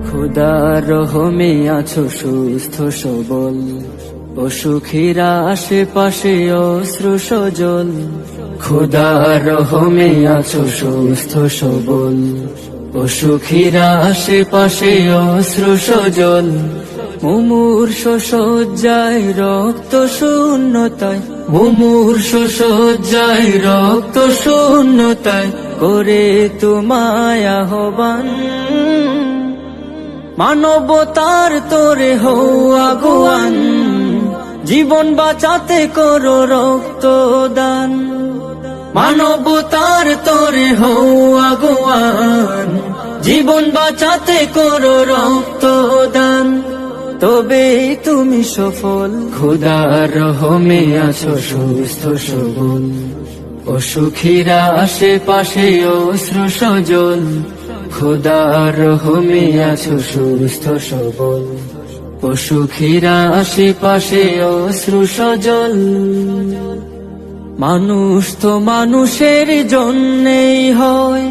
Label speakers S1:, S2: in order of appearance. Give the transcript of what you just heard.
S1: খোদার রহমে আছো সুস্থ সবল, অসুখীরা আশেপাশে অশ্রু সজল। খোদার রহমে আছো সুস্থ সবল, অসুখীরা আশেপাশে অশ্রু সজল। মুমূর্ষ শয্যায় রক্ত শূন্যতায়, মুমূর্ষ শয্যায় রক্ত শূন্যতায় করে তোমায় আহ্বান। মানবতার তোরে হও আগুয়ান, জীবন বাঁচাতে করো রক্তদান। মানবতার তোরে হও আগুয়ান, জীবন বাঁচাতে করো রক্তদান। তবে তুমি সফল। খোদার রহমে আছো সুস্থ সবল, অসুখীরা আশেপাশে অশ্রু সজল। খোদার রহমে আছো সুস্থ সবল, অসুখীরা আশেপাশে অশ্রু সজল। মানুষ তো মানুষের জন্যেই হয়,